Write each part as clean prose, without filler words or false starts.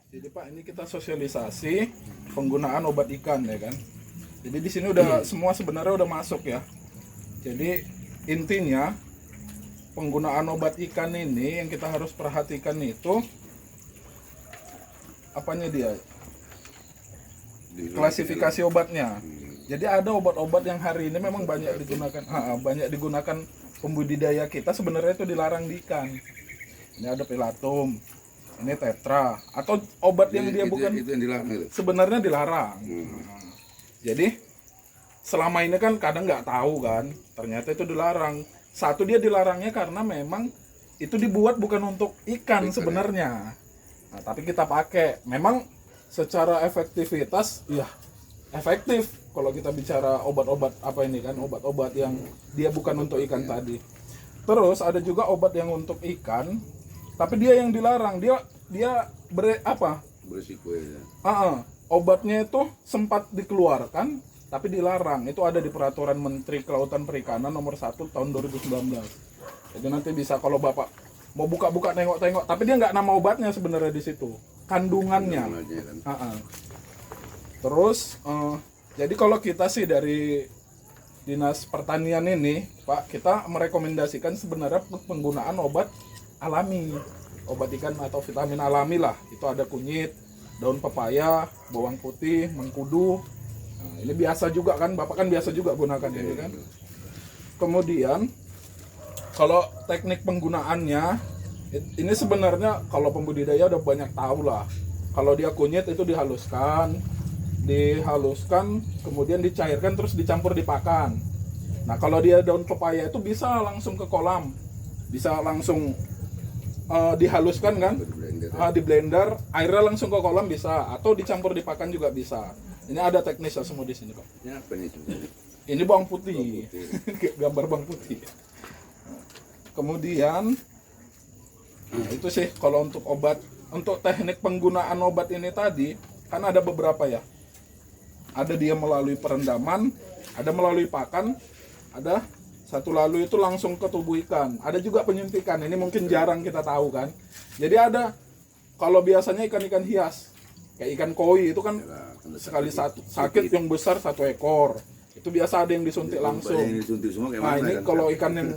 Jadi Pak, ini kita sosialisasi penggunaan obat ikan ya kan. Jadi di sini udah semua sebenarnya udah masuk ya. Jadi intinya penggunaan obat ikan ini yang kita harus perhatikan itu apanya dia? Klasifikasi obatnya. Jadi ada obat-obat yang hari ini memang banyak digunakan pembudidaya kita, sebenarnya itu dilarang di ikan. Ini ada pelatum, ini tetra, atau obat yang dia bukan itu yang dilarang itu. sebenarnya dilarang. Jadi selama ini kan kadang nggak tahu kan, ternyata itu dilarang. Satu, dia dilarangnya karena memang itu dibuat bukan untuk ikan sebenarnya. Nah, tapi kita pakai. Memang secara efektivitas ya efektif kalau kita bicara obat-obat apa ini kan, obat-obat yang dia bukan untuk ikan tadi. Terus ada juga obat yang untuk ikan, tapi dia yang dilarang. Dia Berisiko ya. Obatnya itu sempat dikeluarkan tapi dilarang. Itu ada di peraturan Menteri Kelautan Perikanan nomor 1 tahun 2019. Jadi nanti bisa kalau Bapak mau buka-buka tengok-tengok, tapi dia nggak nama obatnya sebenarnya di situ, kandungannya. Terus jadi kalau kita sih dari Dinas Pertanian ini, Pak, kita merekomendasikan sebenarnya penggunaan obat alami, obat ikan atau vitamin alami lah. Itu ada kunyit, daun pepaya, bawang putih, mengkudu. Nah, ini biasa juga kan, Bapak kan biasa juga gunakan ini kan. Kemudian kalau teknik penggunaannya, ini sebenarnya kalau pembudidaya udah banyak tahu lah. Kalau dia kunyit itu dihaluskan, kemudian dicairkan terus dicampur di pakan. Nah kalau dia daun pepaya itu bisa langsung ke kolam, bisa langsung dihaluskan kan, di blender, airnya langsung ke kolam bisa, atau dicampur di pakan juga bisa. Ini ada teknisnya semua di sini Pak. Ini apa nih? Ini bawang putih, gambar bawang putih. Kemudian, nah itu sih kalau untuk obat, untuk teknik penggunaan obat ini tadi kan ada beberapa ya. Ada dia melalui perendaman, ada melalui pakan, ada satu lalu itu langsung ke tubuh ikan. Ada juga penyuntikan, ini mungkin jarang kita tahu kan. Jadi ada, kalau biasanya ikan-ikan hias, kayak ikan koi itu kan sekali satu sakit yang besar 1 ekor. Itu biasa ada yang disuntik langsung. Nah ini kalau ikan yang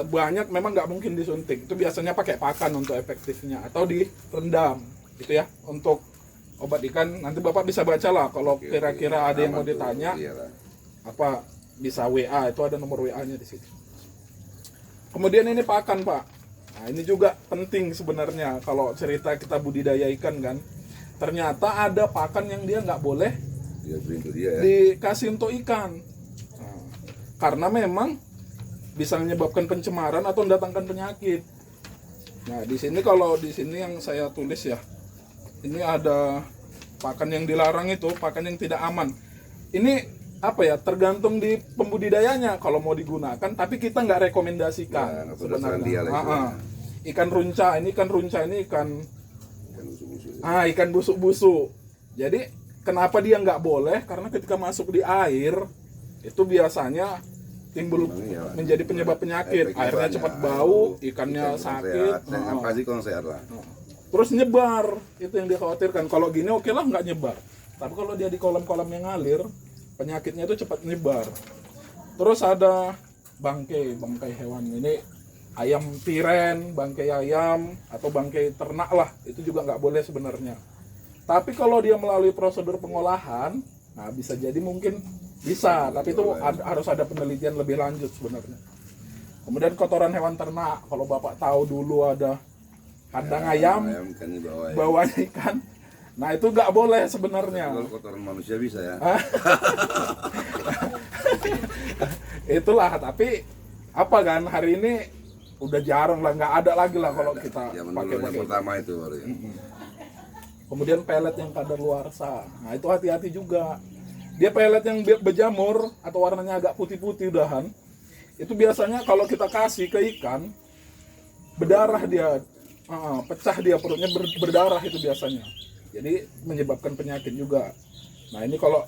banyak memang nggak mungkin disuntik. Itu biasanya pakai pakan untuk efektifnya atau direndam gitu ya untuk obat ikan. Nanti Bapak bisa baca lah kalau kira-kira ada yang mau ditanya apa, bisa WA, itu ada nomor WA-nya di situ. Kemudian ini pakan Pak. Nah ini juga penting sebenarnya kalau cerita kita budidaya ikan kan. Ternyata ada pakan yang dia nggak boleh dikasih untuk ikan. Nah, karena memang bisa menyebabkan pencemaran atau mendatangkan penyakit. Nah di sini kalau di sini yang saya tulis ya, ini ada pakan yang dilarang, itu pakan yang tidak aman. Ini tergantung di pembudidayanya kalau mau digunakan, tapi kita nggak rekomendasikan sebenarnya. Ikan runca ini ikan busuk-busuk. Jadi kenapa dia nggak boleh? Karena ketika masuk di air itu biasanya timbul menjadi penyebab penyakit. Airnya cepat bau, ikannya sakit. Terus nyebar, itu yang dikhawatirkan. Kalau gini oke lah nggak nyebar. Tapi kalau dia di kolam-kolam yang ngalir, penyakitnya itu cepat nyebar. Terus ada bangkai hewan. Ini ayam tiren, bangkai ayam, atau bangkai ternak lah. Itu juga nggak boleh sebenarnya. Tapi kalau dia melalui prosedur pengolahan, nah bisa jadi mungkin bisa. Tapi itu harus ada penelitian lebih lanjut sebenarnya. Kemudian kotoran hewan ternak. Kalau Bapak tahu dulu ada kandang ayam bawahnya ikan. Nah itu nggak boleh sebenarnya. Kalau kotoran manusia bisa ya. Itulah, tapi kan hari ini udah jarang lah, nggak ada lagi lah kalau kita pakai pertama itu baru ya. Kemudian pelet yang kadaluarsa. Nah itu hati-hati juga. Dia pelet yang berjamur atau warnanya agak putih-putih udahan. Itu biasanya kalau kita kasih ke ikan, berdarah dia. Pecah dia perutnya, berdarah itu biasanya. Jadi menyebabkan penyakit juga. Nah ini kalau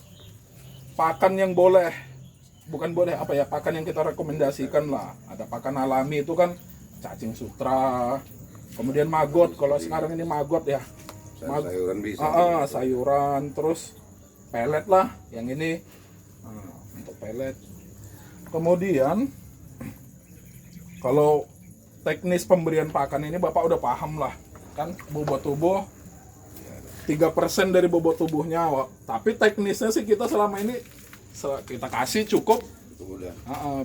pakan yang pakan yang kita rekomendasikan lah. Ada pakan alami itu kan cacing sutra, kemudian maggot. Kalau sekarang ini maggot ya, Sayuran bisa. Sayuran, terus pelet lah yang ini. Nah, untuk pelet. Kemudian kalau teknis pemberian pakan ini Bapak udah paham lah kan, bobot tubuh 3% dari bobot tubuhnya. Tapi teknisnya sih kita selama ini kita kasih cukup. Itu udah.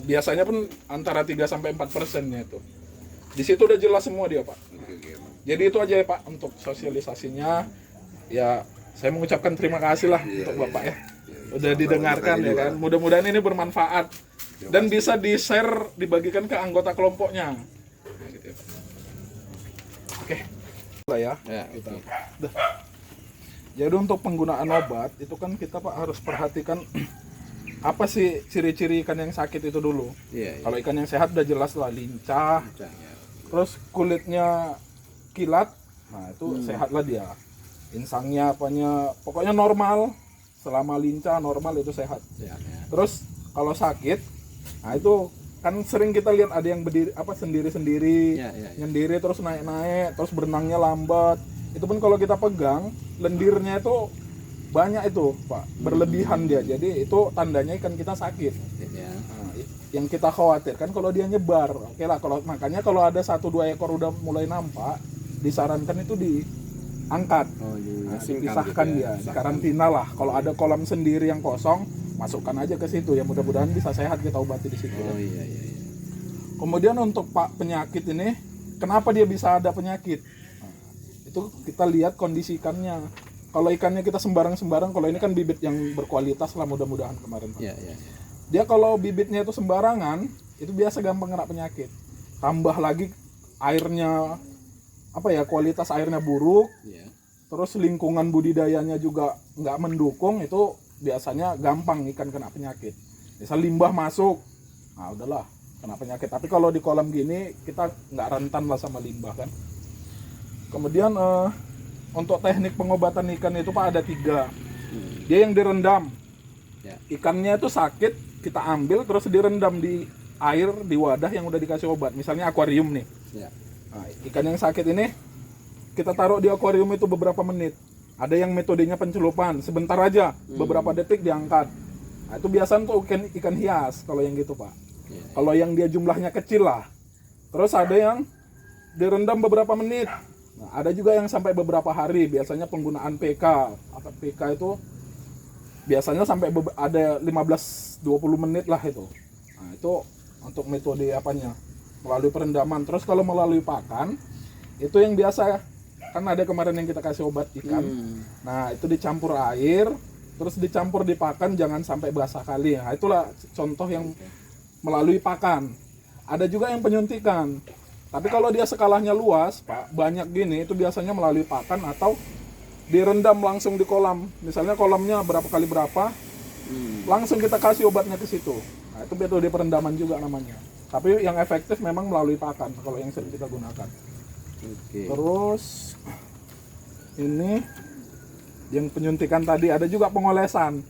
Biasanya pun antara 3-4%-nya itu. Di situ udah jelas semua dia, Pak. Oke. Jadi itu aja ya, Pak, untuk sosialisasinya. Ya, saya mengucapkan terima kasih lah untuk Bapak ya. Udah didengarkan ya kan. Mudah-mudahan ini bermanfaat dan bisa di-share, dibagikan ke anggota kelompoknya. Oke. Lah ya. Kita. Jadi untuk penggunaan obat itu kan kita Pak harus perhatikan apa sih ciri-ciri ikan yang sakit itu dulu. Kalau ikan yang sehat udah jelas lah, lincah. Terus kulitnya kilat, nah itu sehat lah dia. Insangnya apanya, pokoknya normal. Selama lincah normal itu sehat. Terus kalau sakit, nah itu kan sering kita lihat ada yang berdiri sendiri-sendiri, nyendiri terus naik-naik, terus berenangnya lambat. Itu pun kalau kita pegang lendirnya itu banyak itu, Pak, berlebihan dia. Jadi itu tandanya ikan kita sakit. Nah, yang kita khawatirkan kalau dia nyebar. Oke lah, makanya kalau ada 1-2 ekor udah mulai nampak, disarankan itu diangkat, dipisahkan dia, dikarantina lah. Kalau ada kolam sendiri yang kosong, masukkan aja ke situ ya, mudah-mudahan bisa sehat, kita obati di situ. Kemudian untuk Pak penyakit ini, kenapa dia bisa ada penyakit? Nah, itu kita lihat kondisi ikannya. Kalau ikannya kita sembarang-sembarang, kalau ini kan bibit yang berkualitas lah, mudah-mudahan kemarin Pak. Dia kalau bibitnya itu sembarangan, itu biasa gampang kena penyakit. Tambah lagi airnya kualitas airnya buruk. Terus lingkungan budidayanya juga nggak mendukung, itu biasanya gampang ikan kena penyakit. Misal limbah masuk, nah udahlah kena penyakit. Tapi kalau di kolam gini kita nggak rentan lah sama limbah kan. Kemudian untuk teknik pengobatan ikan itu Pak ada 3. Dia yang direndam. Ikannya itu sakit, kita ambil terus direndam di air di wadah yang udah dikasih obat. Misalnya akuarium nih. Nah, ikan yang sakit ini kita taruh di akuarium itu beberapa menit. Ada yang metodenya pencelupan, sebentar aja, beberapa detik diangkat. Nah, itu biasanya tuh ikan hias kalau yang gitu Pak. Kalau yang dia jumlahnya kecil lah. Terus ada yang direndam beberapa menit. Nah, ada juga yang sampai beberapa hari. Biasanya penggunaan PK. PK itu biasanya sampai ada 15-20 menit lah itu. Nah, itu untuk metode melalui perendaman. Terus kalau melalui pakan, itu yang biasa kan ada kemarin yang kita kasih obat ikan. Nah, itu dicampur air, terus dicampur di pakan, jangan sampai basah kali. Nah, itulah contoh yang melalui pakan. Ada juga yang penyuntikan. Tapi kalau dia skalanya luas, Pak, banyak gini, itu biasanya melalui pakan atau direndam langsung di kolam. Misalnya kolamnya berapa kali berapa, langsung kita kasih obatnya ke situ. Nah, itu metode perendaman juga namanya. Tapi yang efektif memang melalui pakan kalau yang sering kita gunakan. Terus ini yang penyuntikan tadi, ada juga pengolesan.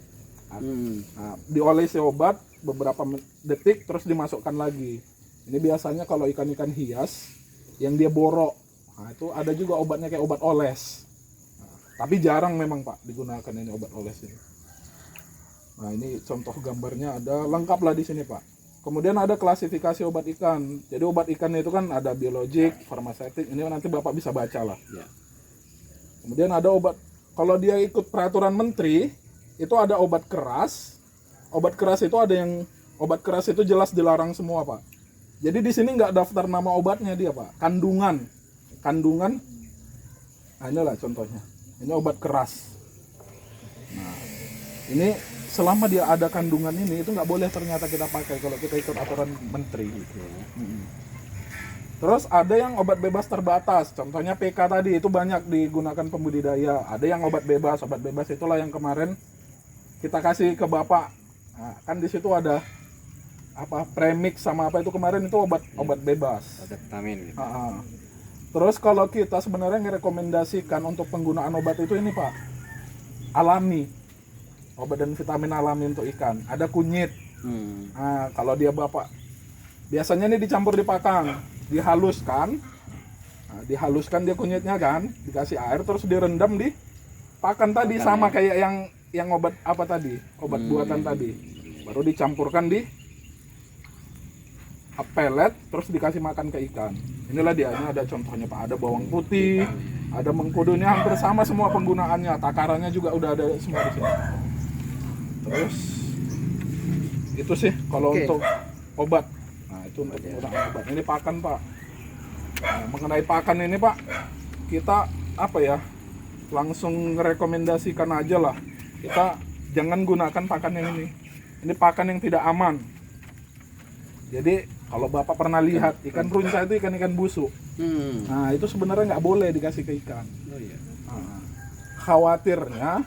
Nah, diolesi obat beberapa detik terus dimasukkan lagi. Ini biasanya kalau ikan-ikan hias yang dia borok. Nah, itu ada juga obatnya kayak obat oles. Tapi jarang memang Pak digunakan ini obat oles ini. Nah, ini contoh gambarnya ada, lengkap lah di sini Pak. Kemudian ada klasifikasi obat ikan. Jadi obat ikan itu kan ada biologik, farmaseutik. Ini nanti Bapak bisa baca lah. Kemudian ada obat, kalau dia ikut peraturan menteri, itu ada obat keras. Obat keras itu ada yang, obat keras itu jelas dilarang semua Pak. Jadi di sini nggak daftar nama obatnya dia Pak. Kandungan. Nah, inilah contohnya. Ini obat keras. Nah, ini selama dia ada kandungan ini, itu nggak boleh ternyata kita pakai kalau kita ikut aturan menteri gitu. Terus ada yang obat bebas terbatas, contohnya PK tadi, itu banyak digunakan pembudidaya. Ada yang obat bebas itulah yang kemarin kita kasih ke Bapak. Nah, kan di situ ada premix sama apa itu kemarin, itu obat bebas. Ada vitamin gitu. Terus kalau kita sebenarnya merekomendasikan untuk penggunaan obat itu ini Pak, alami, obat dan vitamin alami untuk ikan. Ada kunyit. Nah, kalau dia Bapak, biasanya ini dicampur di pakan, dihaluskan. Nah, Nah, dihaluskan dia kunyitnya kan, dikasih air terus direndam di pakan tadi sama kayak yang obat apa tadi, obat buatan tadi. Baru dicampurkan di pelet terus dikasih makan ke ikan. Inilah dia, ini ada contohnya Pak, ada bawang putih, ada mengkudu, ini hampir sama semua penggunaannya, takarannya juga udah ada semua di sini. Terus itu sih kalau untuk obat. Nah, itu untuk penggunaan obat. Ini pakan Pak. Nah, mengenai pakan ini Pak, kita apa ya? Langsung rekomendasikan aja lah. Kita jangan gunakan pakan yang ini. Ini pakan yang tidak aman. Jadi kalau Bapak pernah lihat ikan runca itu ikan-ikan busuk. Nah, itu sebenarnya nggak boleh dikasih ke ikan. Nah, khawatirnya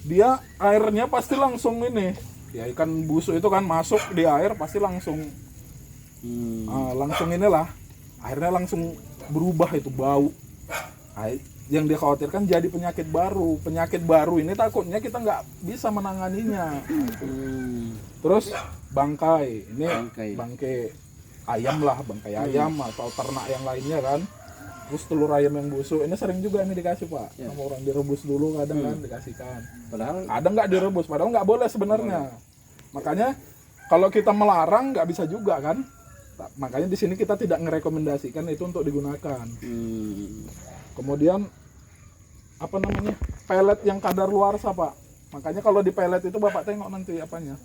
dia airnya pasti langsung ini. Ya ikan busuk itu kan masuk di air pasti langsung langsung inilah. Airnya langsung berubah itu bau. Nah, yang dikhawatirkan jadi penyakit baru. Penyakit baru ini takutnya kita nggak bisa menanganinya. Terus bangkai, ini bangkai ayam lah, bangkai ayam atau ternak yang lainnya kan. Terus telur ayam yang busuk, ini sering juga ini dikasih Pak. Sama orang direbus dulu kadang kan dikasihkan. Padahal kadang nggak direbus, padahal nggak boleh sebenarnya. Makanya kalau kita melarang nggak bisa juga kan. Makanya di sini kita tidak merekomendasikan itu untuk digunakan. Kemudian apa namanya, pelet yang kadaluarsa Pak. Makanya kalau di pelet itu Bapak tengok nanti apanya,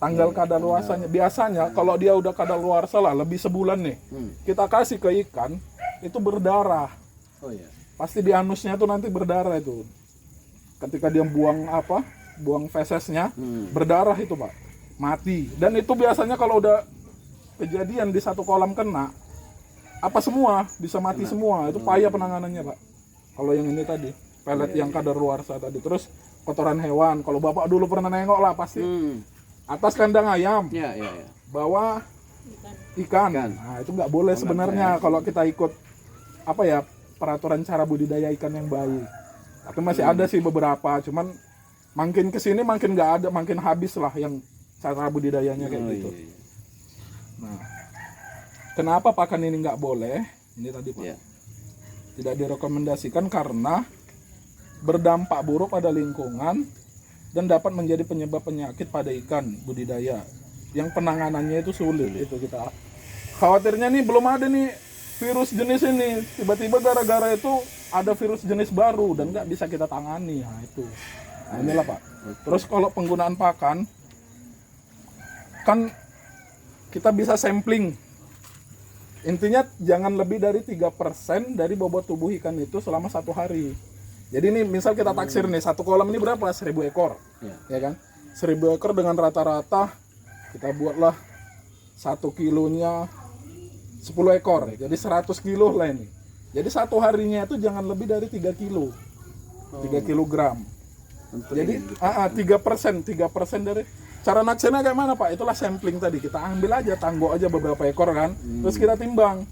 tanggal kadaluarsanya. Biasanya kalau dia udah kadaluarsa lah lebih sebulan nih, kita kasih ke ikan itu berdarah. Pasti di anusnya tuh nanti berdarah itu. Ketika dia buang fesesnya, berdarah itu Pak, mati. Dan itu biasanya kalau udah kejadian di satu kolam kena, semua bisa mati semua. Itu payah penanganannya Pak. Kalau yang ini tadi, pelet yang kadaluarsa tadi. Terus kotoran hewan, kalau Bapak dulu pernah nengok lah pasti. Atas kandang ayam, bawah ikan. Nah, itu nggak boleh sebenarnya kalau kita ikut peraturan cara budidaya ikan yang baik. Tapi masih ada sih beberapa, cuman makin kesini makin nggak ada, makin habis lah yang cara budidayanya kayak gitu. Nah, kenapa pakan ini nggak boleh? Ini tadi Pak. Tidak direkomendasikan karena berdampak buruk pada lingkungan dan dapat menjadi penyebab penyakit pada ikan budidaya yang penanganannya itu sulit. Itu kita khawatirnya nih, belum ada nih virus jenis ini, tiba-tiba gara-gara itu ada virus jenis baru dan nggak bisa kita tangani. Nah itu, nah inilah Pak. Terus kalau penggunaan pakan kan kita bisa sampling. Intinya jangan lebih dari 3% dari bobot tubuh ikan itu selama 1 hari. Jadi ini misal kita taksir nih, satu kolam ini berapa? 1000 ekor. Ya kan? 1000 ekor dengan rata-rata kita buatlah 1 kilonya 10 ekor. Jadi 100 kilo lah ini. Jadi 1 harinya itu jangan lebih dari 3 kilo. 3 kilogram. Jadi 3% dari cara naksirnya kayak mana Pak? Itulah sampling tadi. Kita ambil aja, tanggok aja beberapa ekor kan. Terus kita timbang.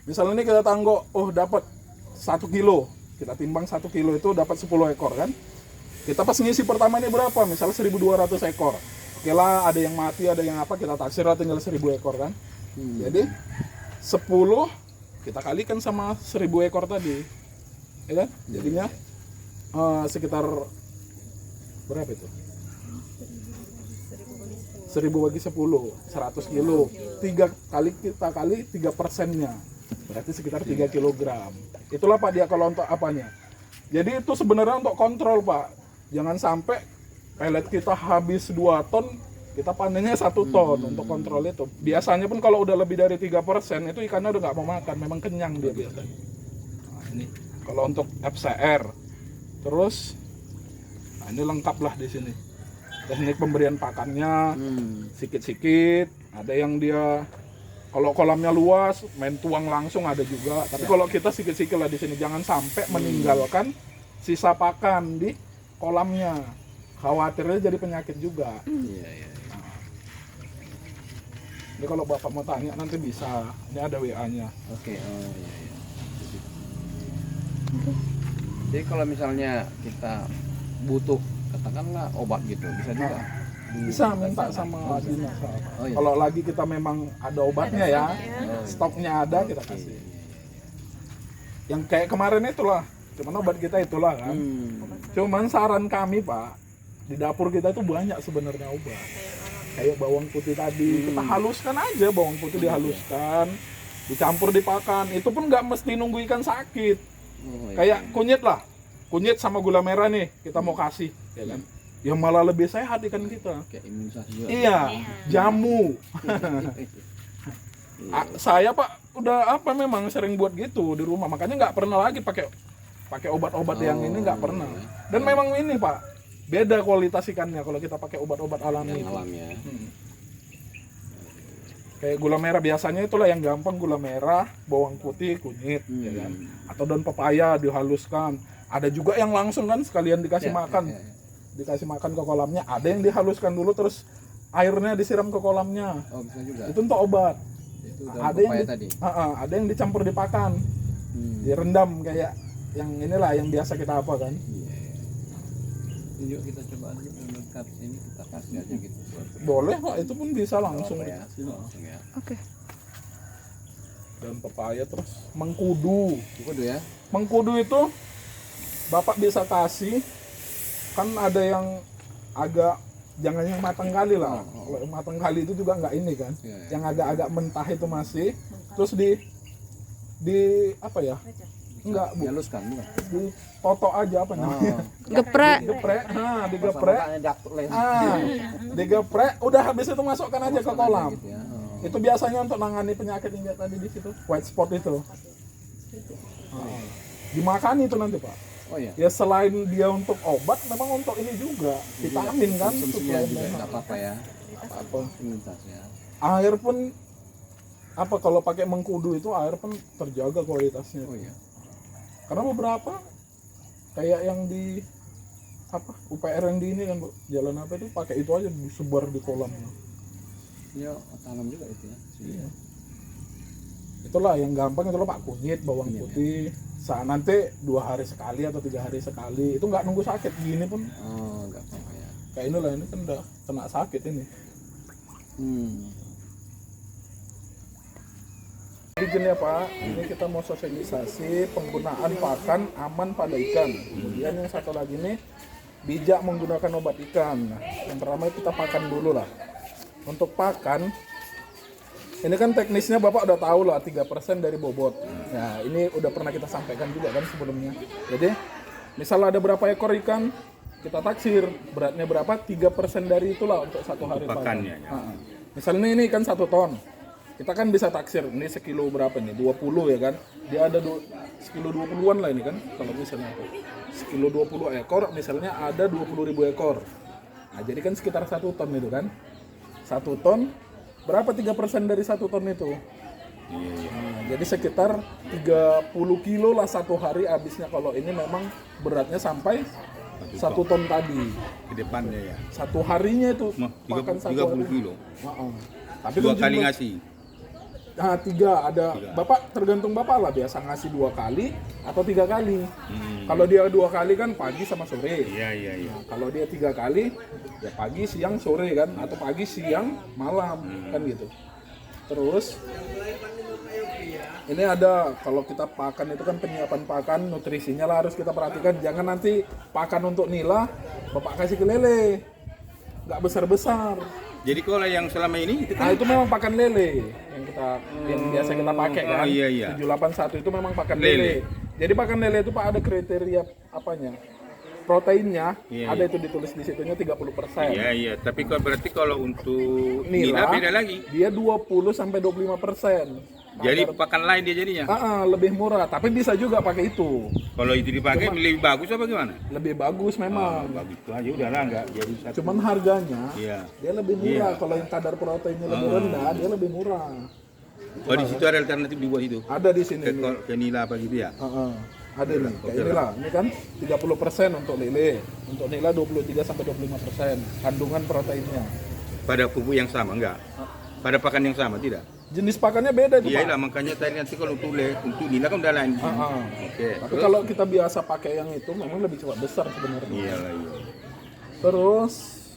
Misalnya ini kita tanggok, dapat 1 kilo. Kita timbang 1 kilo itu dapat 10 ekor kan. Kita pas ngisi pertama ini berapa? Misalnya 1200 ekor. Oke lah, ada yang mati, ada yang kita taksir lah tinggal 1000 ekor kan. Jadi 10 kita kalikan sama 1000 ekor tadi. Ya kan? Jadinya sekitar berapa itu? 1000 bagi 10, 100 kilo. 3 kali kita kali 3%-nya. Berarti sekitar 3 kilogram. Itulah Pak dia kalau untuk apanya. Jadi itu sebenarnya untuk kontrol Pak. Jangan sampai pelet kita habis 2 ton, kita panennya 1 ton untuk kontrol itu. Biasanya pun kalau udah lebih dari 3% itu ikannya udah nggak mau makan, memang kenyang dia biasanya. Nah, ini kalau untuk FCR. Terus, nah ini lengkap lah di sini. Teknik pemberian pakannya sikit-sikit, ada yang dia kalau kolamnya luas main tuang langsung ada juga. Tapi kalau kita sikit-sikit lah di sini, jangan sampai meninggalkan sisa pakan di kolamnya. Khawatirnya jadi penyakit juga. Nah, ini kalau Bapak mau tanya nanti bisa. Ini ada WA-nya. Oke. Jadi kalau misalnya kita butuh katakanlah obat gitu, bisa juga. Bisa minta sama dinas. Kalau lagi kita memang ada obatnya ya, stoknya ada, kita kasih. yang kayak kemarin itulah. Cuman obat kita itulah kan. Cuman saran kami Pak, di dapur kita itu banyak sebenarnya obat. Kayak bawang putih tadi, kita haluskan aja bawang putih dihaluskan, dicampur dipakan. Itu pun nggak mesti nunggu ikan sakit. Kayak kunyit lah, kunyit sama gula merah nih kita mau kasih, ya kan? Yang malah lebih sehat ikan kita. Kayak imunisasi juga. Iya, jamu. Saya Pak udah memang sering buat gitu di rumah, makanya nggak pernah lagi pakai obat-obat yang ini, nggak pernah. Dan memang ini Pak, beda kualitas ikannya kalau kita pakai obat-obat alami. Yang alam ya. Kayak gula merah biasanya itulah yang gampang, gula merah, bawang putih, kunyit, ya kan? Atau daun pepaya dihaluskan. Ada juga yang langsung kan sekalian dikasih makan. Dikasih makan ke kolamnya. Ada yang dihaluskan dulu terus airnya disiram ke kolamnya. Oh, bisa juga. Itu untuk obat. Itu Ada yang tadi. ada yang dicampur dipakan. Direndam kayak yang inilah yang biasa kita apa kan. Iya. Ini yuk kita coba dulu lengkap sini, kita kasih aja gitu. Boleh Pak, itu pun bisa langsung. Ya. Langsung ya. Oke. Dan pepaya terus mengkudu. Cukup ya. Mengkudu itu Bapak bisa kasih, kan ada yang agak jangan yang matang kali lah. Kalau yang matang kali itu juga nggak ini kan. Yang agak-agak mentah itu masih. Terus di apa ya? Enggak, Bu. Dihaluskan bukan? Dipoto aja apa namanya? Geprek. Digeprek. Nah, digeprek. Digeprek, udah habis itu masukkan aja ke kolam. Gitu ya. Itu biasanya untuk nangani penyakit yang tadi di situ, white spot itu. Dimakan itu nanti Pak. Oh iya. Ya selain dia untuk obat, memang untuk ini juga vitamin kan. Konsumsinya juga suplemen. enggak apa-apa ya. Apa? Imunitas ya. Air pun kalau pakai mengkudu itu air pun terjaga kualitasnya. Oh iya. Karena beberapa kayak yang di UPR yang di ini kan Bu, jalan apa itu pakai itu aja disebar di kolamnya. Ya, tanam juga itu ya. Iya. Itulah yang gampang, itulah Pak, kunyit, bawang putih. Nanti 2 hari sekali atau 3 hari sekali. Itu nggak nunggu sakit gini pun. Oh, enggak apa-apa ya. Kayak inilah, ini kan udah kena sakit ini. Izin ya Pak, ini kita mau sosialisasi penggunaan pakan aman pada ikan. Kemudian yang satu lagi nih, bijak menggunakan obat ikan. Nah, yang pertama kita pakan dulu lah. Untuk pakan, ini kan teknisnya Bapak udah tahu lah, 3% dari bobot. Nah, ini udah pernah kita sampaikan juga kan sebelumnya. Jadi, misal ada berapa ekor ikan, kita taksir beratnya berapa, 3% dari itulah untuk satu hari Pakannya, pakan. Misalnya ini ikan 1 ton. Kita kan bisa taksir, ini sekilo berapa nih, 20 ya kan. Dia ada sekilo 20-an lah ini kan, kalau misalnya itu. Sekilo 20 ekor, misalnya ada 20.000 ekor. Nah, jadi kan sekitar 1 ton itu kan. 1 ton, berapa 3% dari 1 ton itu? Nah, jadi sekitar 30 kilo lah satu hari habisnya kalau ini memang beratnya sampai 1 ton tadi. Ke depannya ya. Satu harinya itu makan 30 kilo. Tapi 2 kan kali jumlah- ngasih. Nah, 3 ada. Bapak tergantung Bapak lah, biasa ngasih 2 kali atau 3 kali. Kalau dia 2 kali kan pagi sama sore. Iya. Nah, kalau dia 3 kali ya pagi, siang, sore kan, atau pagi, siang, malam kan gitu. Terus ini ada, kalau kita pakan itu kan penyiapan pakan, nutrisinya lah harus kita perhatikan. Jangan nanti pakan untuk nila Bapak kasih ke lele, nggak besar-besar. Jadi kalau yang selama ini itu Nah, kan itu memang pakan lele yang biasa kita pakai kan. Oh, iya. 781 itu memang pakan lele. Jadi pakan lele itu Pak ada kriteria apanya? Proteinnya Iya, ada itu ditulis di situnya 30%. Iya. Tapi kalau berarti kalau untuk Nila nila beda lagi. Dia 20 sampai 25%. Jadi pakan lain dia jadinya. Lebih murah, tapi bisa juga pakai itu. Kalau itu dipakai lebih bagus apa gimana? Lebih bagus memang. Bagus itu aja udahlah enggak jadi satu. Cuman harganya Iya. dia lebih murah. Kalau yang kadar proteinnya lebih rendah, dia lebih murah. Oh di situ ada alternatif di bawah itu. Ada di sini. nih. Ke nila apa gitu ya? Ada nih, kayak inilah. Ini kan 30% untuk lele. Untuk nila 23 sampai 25% kandungan proteinnya. Pada pupuk yang sama enggak? Pada pakan yang sama tidak? Jenis pakannya beda itu, Iya Pak. lah makanya tadi nanti kalau untuk nila kan udah lain. Oke. Tapi kalau kita biasa pakai yang itu memang lebih cepat besar sebenarnya. Iya. Terus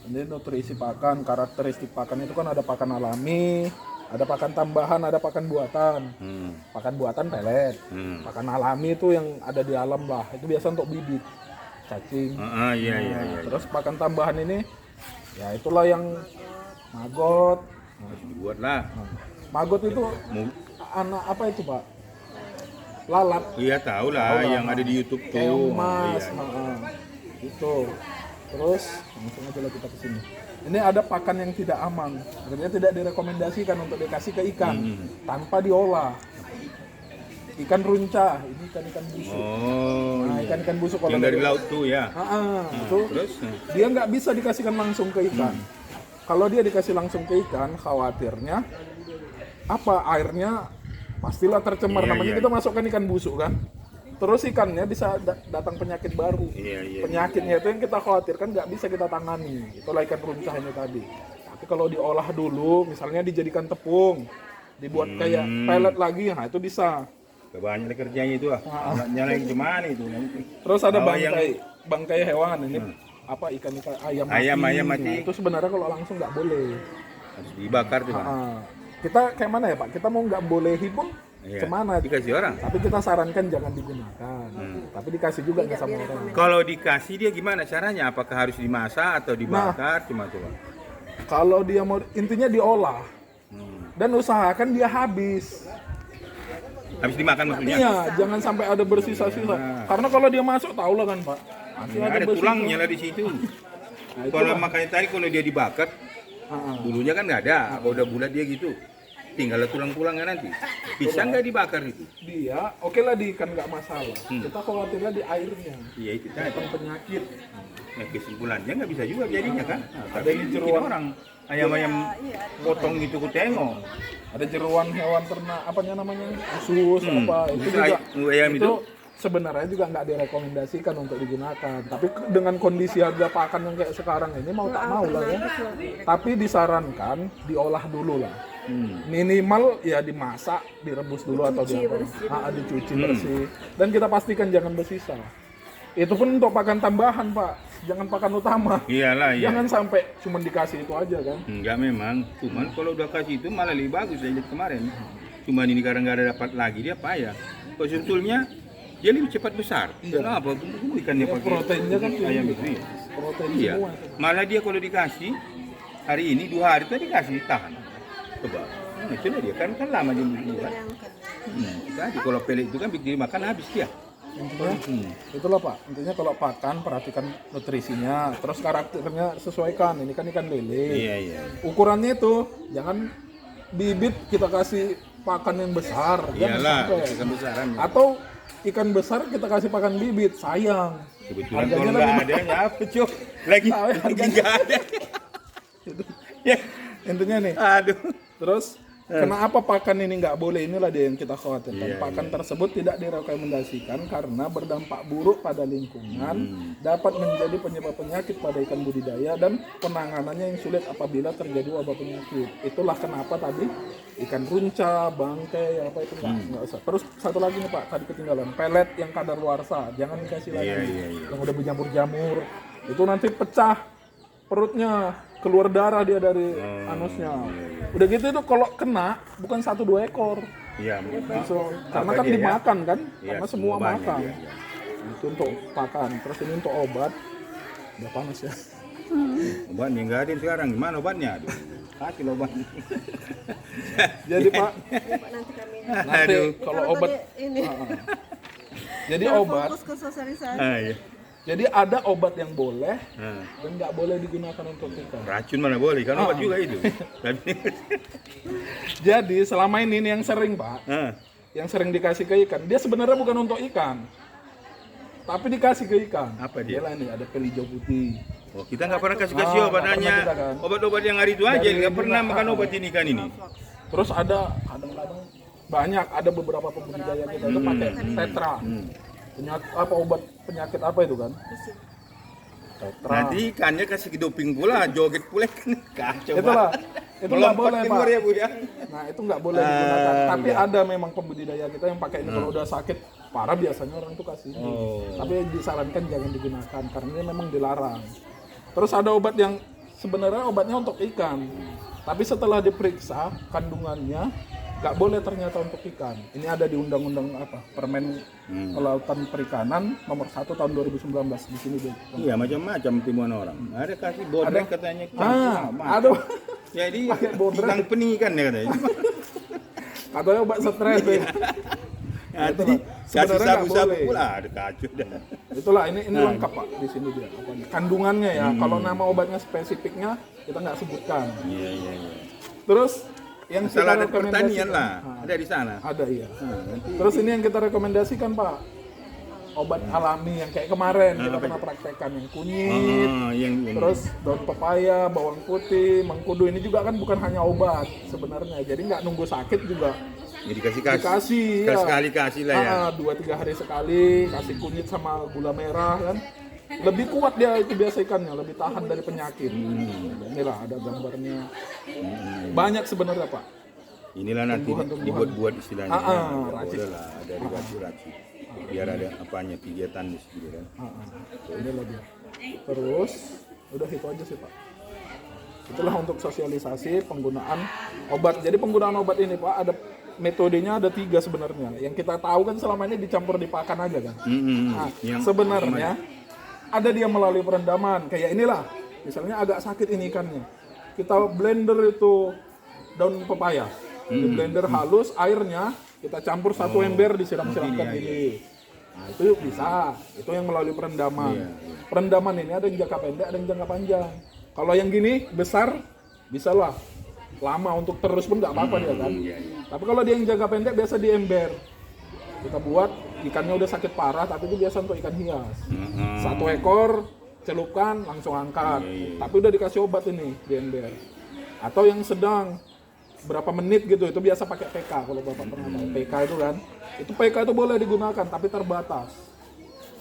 ini nutrisi pakan, karakteristik pakan itu kan ada pakan alami, Ada pakan tambahan, ada pakan buatan. Pakan buatan pelet. Pakan alami itu yang ada di alam lah. Itu biasa untuk bibit cacing. Iya. Terus pakan tambahan ini ya itulah yang maggot. Dibuat lah. Maggot itu anak apa itu, Pak? Lalat. Iya tahu lah yang ada di YouTube tuh. Kemas. Iya. Itu. Terus langsung aja lah kita ke sini. Ini ada pakan yang tidak aman. Artinya tidak direkomendasikan untuk dikasih ke ikan tanpa diolah. Ikan runca, ini ikan-ikan busuk. Nah, ikan-ikan busuk kalau yang dari laut tuh ya. Itu Terus dia nggak bisa dikasihkan langsung ke ikan. Kalau dia dikasih langsung ke ikan, khawatirnya airnya pastilah tercemar. Namanya kita masukkan ikan busuk kan. Terus ikannya bisa datang penyakit baru. Penyakitnya itu yang kita khawatirkan nggak bisa kita tangani. Itulah ikan runcah ini tadi. Tapi kalau diolah dulu, misalnya dijadikan tepung, dibuat kayak pelet lagi, nah itu bisa. banyak kerjanya itu nyalain cuman itu. Terus ada bangkai hewan ini apa ikan ayam mati. Nah, itu sebenarnya kalau langsung nggak boleh. Harus dibakar tuh kan. Kita kayak mana ya Pak? Kita mau nggak bolehi pun kemana? Dikasih orang. Tapi kita sarankan jangan digunakan. Tapi dikasih juga nggak sama orang. Kalau dikasih dia gimana caranya? Apakah harus dimasak atau dibakar? Cuma coba. Kalau dia mau intinya diolah dan usahakan dia habis. Habis dimakan maksudnya? Iya, jangan sampai ada bersisa-sisa. Karena kalau dia masuk tahu lah kan Pak. Masih ada tulangnya lah di situ. Kalau makanya tadi kalau dia dibakar, dulunya kan nggak ada. Kalau udah bulat dia gitu. Tinggal tulang-tulangnya nanti. Bisa nggak dibakar itu? Dia, oke lah di ikan nggak masalah. Kita khawatirnya di airnya. Iya itu tadi. Tentang penyakit. Nah, kesimpulannya nggak bisa juga jadinya kan. Ada di jeruan orang ayam-ayam potong gitu ku tengok. Ada jeruan hewan ternak apanya namanya usus apa itu juga itu sebenarnya juga nggak direkomendasikan untuk digunakan. Tapi dengan kondisi harga pakan yang kayak sekarang ini mau tak mau lah ya. Tapi disarankan diolah dulu lah. Minimal ya dimasak, direbus dulu atau dicuci bersih. Dan kita pastikan jangan bersisa. Itu pun untuk pakan tambahan Pak, jangan pakan utama. Iyalah, iya. Jangan sampai cuma dikasih itu aja kan. Enggak memang, cuman kalau udah kasih itu malah lebih bagus saya lihat kemarin. Cuman ini karena nggak ada dapat lagi dia payah. Kalau sebetulnya dia lebih cepat besar. Kenapa? Ikannya pakai proteinnya kan ayam itu ya. Protein Iya. semua. Malah dia kalau dikasih hari ini 2 hari tadi dikasih tahan. Coba. Nah, itu dia kan lama dia buat. Tadi kalau pelet itu kan bikin makan habis dia. Intinya itulah Pak, intinya kalau pakan perhatikan nutrisinya, terus karakternya sesuaikan. Ini kan ikan lele. Iya. Ukurannya itu jangan bibit kita kasih pakan yang besar. Iyalah, ikan besaran. Atau ikan besar kita kasih pakan bibit, sayang. Kebetulan kalau nggak ada apa cok, lagi nggak ada. Ya intinya nih. Aduh. Terus kenapa pakan ini nggak boleh, inilah dia yang kita khawatirkan. Pakan tersebut tidak direkomendasikan karena berdampak buruk pada lingkungan, dapat menjadi penyebab penyakit pada ikan budidaya dan penanganannya yang sulit apabila terjadi wabah penyakit. Itulah kenapa tadi ikan runca, bangkai, apa itu nggak usah. Terus satu lagi nih Pak, tadi ketinggalan pelet yang kadaluarsa, jangan dikasih lagi. Yang udah berjamur-jamur, itu nanti pecah perutnya, keluar darah dia dari anusnya. Udah gitu itu kalau kena bukan 1-2 ekor. Iya. Karena kan dimakan kan, karena semua banyak, makan. iya. Itu untuk pakan. Terus ini untuk obat. Udah panas ya. Obatnya nggak ada sekarang. Gimana obatnya? Aduh. Kasih obatnya. Jadi Pak, Nanti kami nanti kalau obat ini jadi obat. fokus ke sosialisasi. Iya. Jadi ada obat yang boleh dan nggak boleh digunakan untuk ikan. Racun mana boleh, kan obat juga itu. Jadi selama ini yang sering Pak, yang sering dikasih ke ikan, dia sebenarnya bukan untuk ikan, tapi dikasih ke ikan. Apa dia? Ini ada pelijo putih. Oh, kita nggak pernah kasih obat, nggak hanya pernah kita kan. obat-obat yang hari itu aja, nggak pernah makan obat ini kan ini. Terus ada kadang-kadang banyak, ada beberapa pembudidaya kita itu pakai tetra. Apa obat penyakit apa itu kan? Tetra. Nanti ikannya kasih doping pula, joget pula kan kacau. Itulah, itu nggak boleh Pak. Ya, Bu, ya. Nah itu nggak boleh digunakan. Tapi ada memang pembudidaya kita yang pakai ini kalau udah sakit parah biasanya orang tuh kasih ini. Tapi disarankan jangan digunakan karena ini memang dilarang. Terus ada obat yang sebenarnya obatnya untuk ikan. Tapi setelah diperiksa kandungannya nggak boleh ternyata untuk ikan. Ini ada di undang-undang Permen Kelautan Perikanan nomor 1 tahun 2019 di sini dia. Iya, macam-macam timuan orang. Ada kasih bodrek katanya. Aduh. Jadi Pakai bodrek. hilang penikan ya katanya. Katanya obat stres deh. Nah, Itulah. jadi kasih Sebenarnya nggak sabu-sabu boleh. pula ada kacau dah. Itulah ini lengkap Pak di sini dia. Kandungannya ya. Kalau nama obatnya spesifiknya kita nggak sebutkan. Iya. Terus yang Masalah kita ada pertanian rekomendasikan lah. Nah, Ada di sana. ada iya. Nanti Terus ini yang kita rekomendasikan Pak, obat alami yang kayak kemarin kita pernah praktekkan yang kunyit, yang terus daun pepaya, bawang putih, mengkudu ini juga kan bukan hanya obat sebenarnya. Jadi nggak nunggu sakit juga jadi dikasih ya. sekali kasih lah ya. 2-3 hari sekali kasih kunyit sama gula merah kan. Lebih kuat dia itu biasa ikannya, lebih tahan dari penyakit. Inilah ada gambarnya. Banyak sebenarnya Pak. Inilah nanti Tumbuhan-tumbuhan. dibuat-buat istilahnya. racik. Boleh lah, ada racik. Biar ada apanya kegiatan di situ kan. Inilah dia. Terus udah itu aja sih Pak. Itulah untuk sosialisasi penggunaan obat. Jadi penggunaan obat ini Pak ada metodenya ada 3 sebenarnya. Yang kita tahu kan selama ini dicampur di pakan aja kan. Nah, sebenarnya ada dia melalui perendaman kayak inilah. Misalnya agak sakit ini ikannya. Kita blender itu daun pepaya. Di blender halus airnya kita campur satu ember disiram-siramkan gini. Nah, itu bisa. Itu yang melalui perendaman. Perendaman ini ada yang jangka pendek, ada yang jangka panjang. Kalau yang gini besar bisa lah. Lama untuk terus pun nggak apa-apa dia kan. Tapi kalau dia yang jangka pendek biasa di ember. Kita buat ikannya udah sakit parah, tapi itu biasa untuk ikan hias. 1 ekor celupkan langsung angkat. Tapi udah dikasih obat ini di ember. Atau yang sedang berapa menit gitu, itu biasa pakai PK kalau Bapak pernah tahu. PK itu kan. Itu PK itu boleh digunakan tapi terbatas.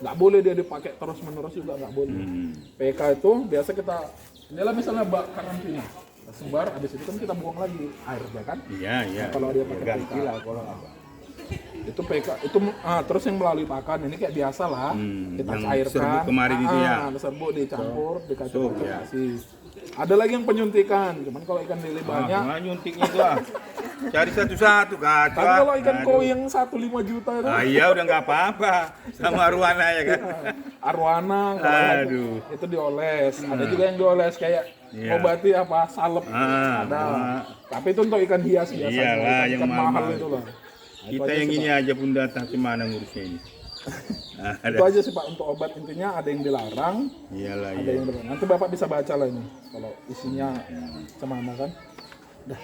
Nggak boleh dia dipakai terus-menerus juga nggak boleh. PK itu biasa kita inilah misalnya bak karantina. Kita sebar, habis itu kan kita buang lagi air ya kan. Iya. Kalau dia pakai PK lah kalau itu PK itu terus yang melalui pakan ini kayak biasa lah kita yang cairkan serbuk kemarin itu ya. serbuk dicampur dikasih So, ya. kasih. Ada lagi yang penyuntikan, cuman kalau ikan lele banyak. Nyuntiknya itu lah. Cari satu-satu kacau. Tapi kalau ikan koi yang 1,5 juta itu Iya udah nggak apa-apa. Sama arwana ya kan. arwana kalau Aduh. itu dioles. Ada juga yang dioles kayak ngobati apa salep. Ada. Tapi itu untuk ikan hias biasanya. Iyalah, ikan, yang ikan mahal mahal. itu lah. Nah, itu Kita aja yang sih, ini Pak. aja pun datang kemana ngurusnya ini. Itu aja sih Pak untuk obat intinya ada yang dilarang. Iyalah Ada iya. yang dilarang. Nanti Bapak bisa baca lah ini kalau isinya cemana kan. Udah.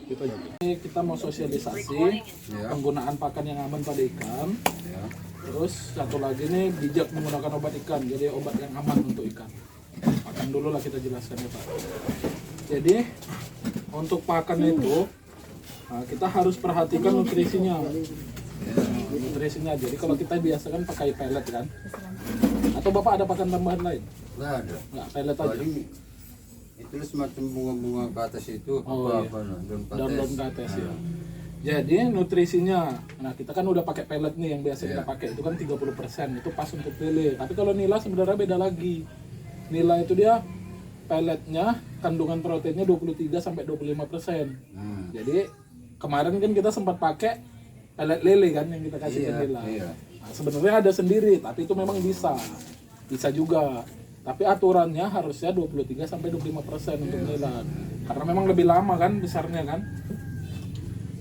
Gitu aja. Ini kita mau sosialisasi penggunaan pakan yang aman pada ikan. Terus satu lagi nih bijak menggunakan obat ikan. Jadi obat yang aman untuk ikan. Pakan dulu lah kita jelaskan ya Pak. Jadi untuk pakan itu kita harus perhatikan nutrisinya. Nutrisinya. Jadi kalau kita biasa kan pakai pellet kan. Atau Bapak ada pakan tambahan lain? Nggak ada. Nggak, pellet aja. Paling itu semacam bunga-bunga ke atas itu apa daun Daun-daun ke atas ya. Jadi nutrisinya, nah kita kan udah pakai pellet nih yang biasa kita pakai itu kan 30%, itu pas untuk lele. Tapi kalau nila sebenarnya beda lagi. Nila itu dia pelletnya kandungan proteinnya 23 sampai 25%. Jadi kemarin kan kita sempat pakai pellet lele kan yang kita kasih ke nila. Nah, sebenarnya ada sendiri, tapi itu memang bisa juga. Tapi aturannya harusnya 23 sampai 25% untuk nila. Karena memang lebih lama kan besarnya kan.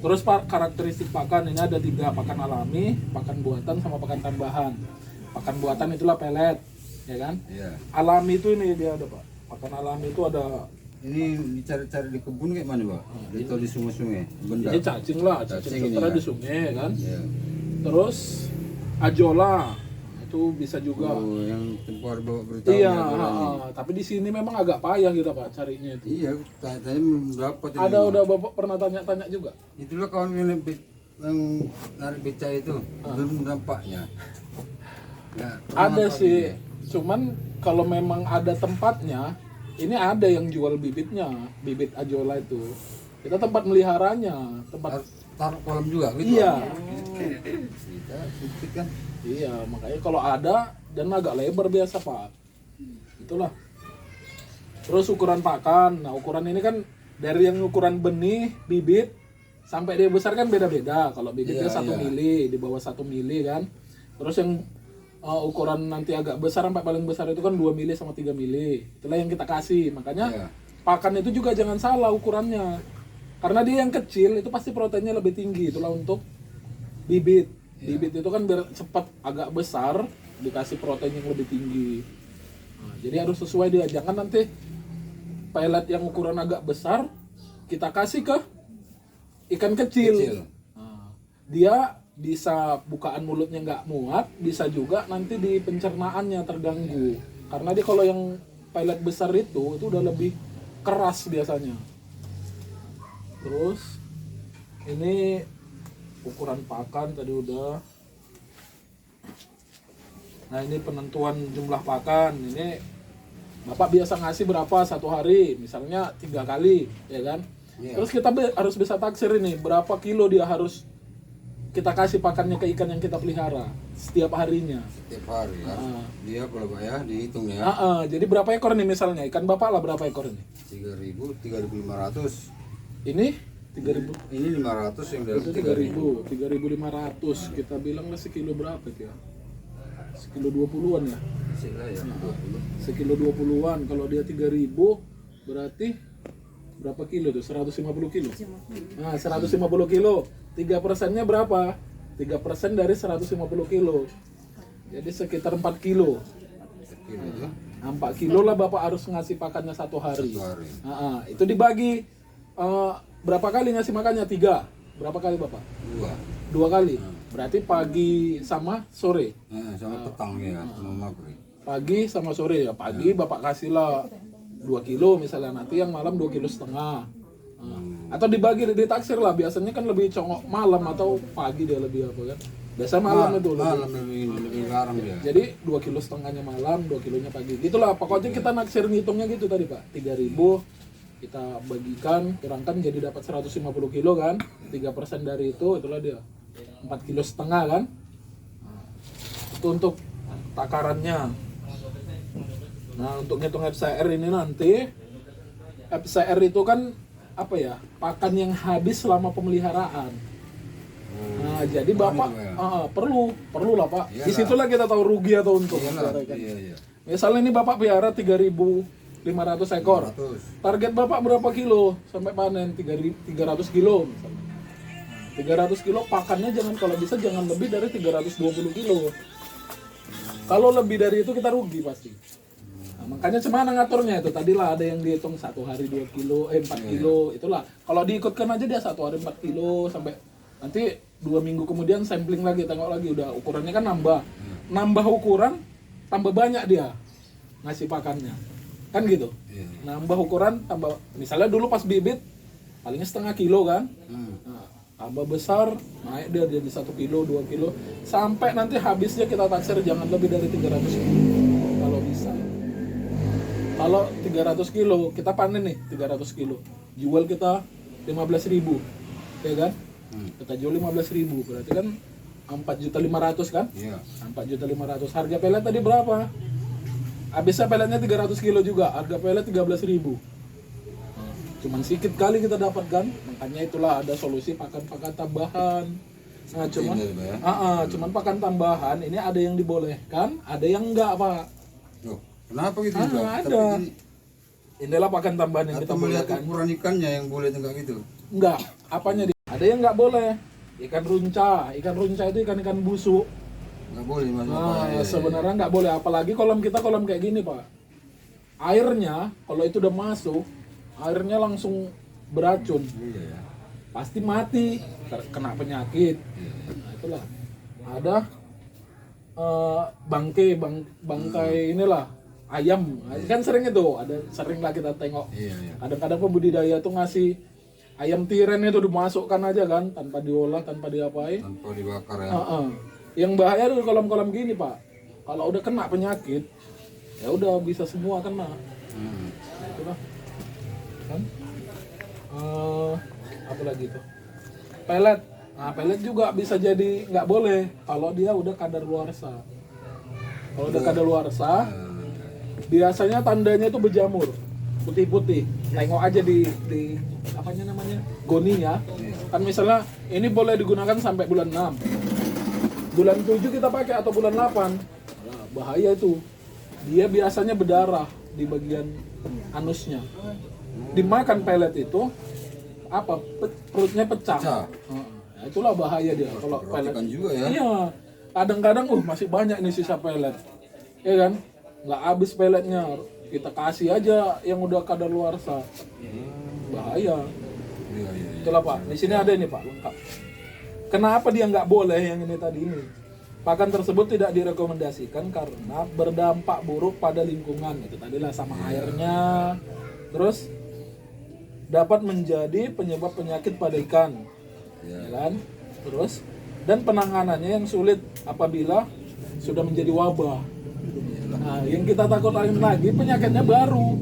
Terus Pak, karakteristik pakan ini ada 3, pakan alami, pakan buatan, sama pakan tambahan. Pakan buatan itulah pelet, ya kan? Alami itu ini dia ada Pak. Pakan alami itu ada. Ini dicari-cari di kebun kayak mana Pak? Atau di sungai-sungai? Benda. Ini cacing lah, cacing Cacing ini sutra ya? di sungai kan. Iya. Terus ajola itu bisa juga. Oh, yang tempur bawa beritahu. Iya, tapi di sini memang agak payah kita Pak carinya itu. Iya, tanya belum dapat. Ada udah Bapak pernah tanya-tanya juga. Itulah kawan yang narik beca itu belum dampaknya. Ya, Ada sih, cuman kalau memang ada tempatnya, ini ada yang jual bibitnya, bibit ajola itu. Kita tempat meliharanya, tempat. taruh kolam juga gitu. Iya. Kita bukti kan. Iya, makanya kalau ada dan agak lebar biasa Pak. Itulah. Terus ukuran pakan. Nah, ukuran ini kan dari yang ukuran benih, bibit sampai dia besar kan beda-beda. Kalau bibitnya 1 mili, di bawah 1 mili kan. Terus yang ukuran nanti agak besar sampai paling besar itu kan 2 mili sama 3 mili. Itulah yang kita kasih. Makanya pakan itu juga jangan salah ukurannya. Karena dia yang kecil itu pasti proteinnya lebih tinggi. Itulah untuk bibit. Bibit itu kan biar cepat agak besar, dikasih protein yang lebih tinggi. Nah, jadi harus sesuai dia. Jangan nanti pelet yang ukuran agak besar kita kasih ke ikan kecil. Nah, dia bisa bukaan mulutnya nggak muat, bisa juga nanti di pencernaannya terganggu. Karena dia kalau yang pelet besar itu udah lebih keras biasanya. Terus ini ukuran pakan tadi udah. Nah, ini penentuan jumlah pakan. Ini Bapak biasa ngasih berapa satu hari, misalnya 3 kali, ya kan? Terus kita harus bisa taksir ini, berapa kilo dia harus kita kasih pakannya ke ikan yang kita pelihara setiap harinya. Setiap hari ya. Dia kalau Pak ya dihitung ya. Jadi berapa ekor nih misalnya? Ikan Bapak lah berapa ekor ini? 3.000, 3.500. Ini 3.000. Ini 500 yang dari Itu 3.000, 3.500. Kita bilang lah sekilo berapa itu ya? Sekilo 20-an ya? Sila ya. Sekilo 20-an. Kalau dia 3.000 berarti berapa kilo tuh? 150 kilo. Nah, 150 kilo. 3%-nya berapa? 3% dari 150 kilo. Jadi sekitar 4 kilo. 4 kilo lah Bapak harus ngasih pakannya satu hari. Itu dibagi berapa kali ngasih makannya? 3. Berapa kali Bapak? 2 kali. Berarti pagi sama sore. Sama petang ya, sama maghrib. Pagi sama sore ya. Pagi Bapak kasihlah 2 kilo misalnya, nanti yang malam 2,5 kilo. Atau dibagi, ditaksir lah. Biasanya kan lebih congok malam atau pagi dia lebih apa kan. Biasa malam itu Malam lebih larang dia. Jadi 2,5 kiloganya malam, 2 kilonya pagi. Gitulah pokoknya kita naksir ngitungnya gitu tadi Pak. 3.000 kita bagikan, kurangkan jadi dapat 150 kilo kan. 3% dari itulah dia 4,5 kilo kan. Itu untuk takarannya. Nah, untuk ngitung FCR ini nanti FCR itu kan apa ya? Pakan yang habis selama pemeliharaan. Nah, jadi Bapak perlu lah Pak. Iyalah. Disitulah kita tahu rugi atau untung. Iya. Misalnya ini Bapak pelihara 3.500 ekor. 100. Target Bapak berapa kilo sampai panen? 300 kilo misalnya. 300 kilo pakannya kalau bisa jangan lebih dari 320 kilo. Kalau lebih dari itu kita rugi pasti. Nah, makanya cemana ngaturnya itu tadilah ada yang dihitung 1 hari 2 kilo, 4 kilo, itulah. Kalau diikutkan aja dia 1 hari 4 kilo sampai nanti 2 minggu kemudian sampling lagi, tengok lagi udah ukurannya kan nambah ukuran, tambah banyak dia ngasih pakannya, kan gitu. Nambah ukuran, tambah misalnya dulu pas bibit palingnya 0,5 kilo kan. Nah, tambah besar, naik dia jadi 1 kilo, 2 kilo, sampai nanti habisnya kita taksir jangan lebih dari 300 kilo kalau bisa. Kalau 300 kilo, kita panen nih 300 kilo, jual kita 15.000, ya kan? Kita jual 15.000, berarti kan 4.500.000 kan? Iya. 4.500.000. Harga pelet tadi berapa? Habisnya peletnya 300 kilo juga, harga pelet 13.000. Cuman sedikit kali kita dapatkan, makanya itulah ada solusi pakan-pakan tambahan. Nah, cuman pakan tambahan ini ada yang dibolehkan, ada yang enggak Pak. Loh, kenapa gitu? Ada. Inilah pakan tambahan yang kita Atau melihat bolehkan. ukuran ikannya yang boleh enggak gitu? Enggak, apanya ada yang enggak boleh. Ikan runca itu ikan-ikan busuk. Enggak boleh masuk. Nah, sebenarnya nggak boleh, apalagi kolam kita kolam kayak gini Pak. Airnya kalau itu udah masuk, airnya langsung beracun, Iya ya. pasti mati, kena penyakit. Nah, itulah ada bangkai inilah ayam, kan sering itu, sering lah kita tengok. Iya. Kadang-kadang pembudidaya tuh ngasih ayam tiren itu dimasukkan aja kan, tanpa diolah, tanpa diapain. Tanpa dibakar ya. Yang bahaya tuh kolam-kolam gini Pak, kalau udah kena penyakit, ya udah bisa semua kena. Nah, itulah kan. Apa lagi tuh? Pelet. Nah, pelet juga bisa jadi nggak boleh kalau dia udah kadaluarsa. Kalau udah kadaluarsa, biasanya tandanya itu berjamur. putih-putih. Tengok aja di apanya namanya? Goninya. Kan misalnya ini boleh digunakan sampai bulan 6. Bulan 7 kita pakai atau bulan 8. Nah, bahaya itu. Dia biasanya berdarah di bagian anusnya. Dimakan pelet itu apa? Perutnya pecah. Pecah. Nah, itulah bahaya dia kalau pelet. Perhatikan juga ya. Iya. Kadang-kadang masih banyak nih sisa pelet. Ya kan? Nggak habis peletnya. Kita kasih aja yang udah kadaluarsa. Bahaya. Iya. Itulah Pak. Di sini ada ini Pak, lengkap. Kenapa dia nggak boleh yang ini tadi ini? Pakan tersebut tidak direkomendasikan karena berdampak buruk pada lingkungan. Itu tadilah sama airnya. Terus dapat menjadi penyebab penyakit pada ikan. Ya kan? Terus dan penanganannya yang sulit apabila sudah menjadi wabah. Nah, yang kita takutin lagi penyakitnya baru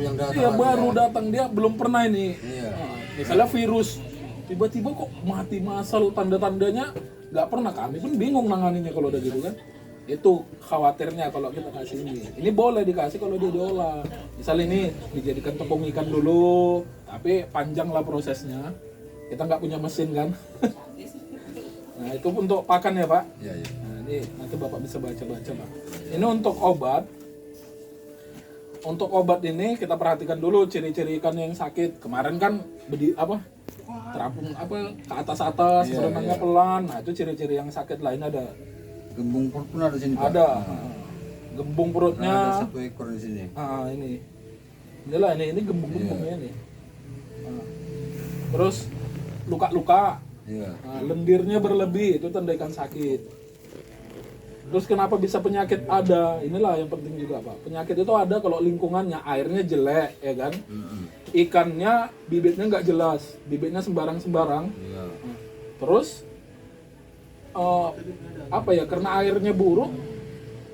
yang datang iya lagi baru ya. datang, dia belum pernah ini. Iya. Nah, misalnya virus tiba-tiba kok mati massal, tanda-tandanya nggak pernah, kami pun bingung nanganinya kalau udah gitu kan. Itu khawatirnya kalau kita kasih ini boleh dikasih kalau dia diolah. Misal ini dijadikan tepung ikan dulu, tapi panjang lah prosesnya, kita nggak punya mesin kan. Nah itu untuk pakan ya Pak. Iya. Nah, ini nanti Bapak bisa baca-baca Pak. Ini untuk obat. Untuk obat ini kita perhatikan dulu ciri-ciri ikan yang sakit. Kemarin kan terapung ke atas-atas, Iya, berenangnya pelan. Nah itu ciri-ciri yang sakit lain ada. Gembung perut pun ada sini Pak. Ada. Gembung Ada perutnya. 1 ekor di sini. Ini. Inilah ini gembung-gembungnya nih. Nah, terus luka-luka. Iya. Nah, lendirnya berlebih, itu tanda ikan sakit. Terus kenapa bisa penyakit ada? Inilah yang penting juga Pak. Penyakit itu ada kalau lingkungannya, airnya jelek, ya kan? Ikannya, bibitnya nggak jelas, bibitnya sembarang-sembarang. Iya. Nah, terus karena airnya buruk,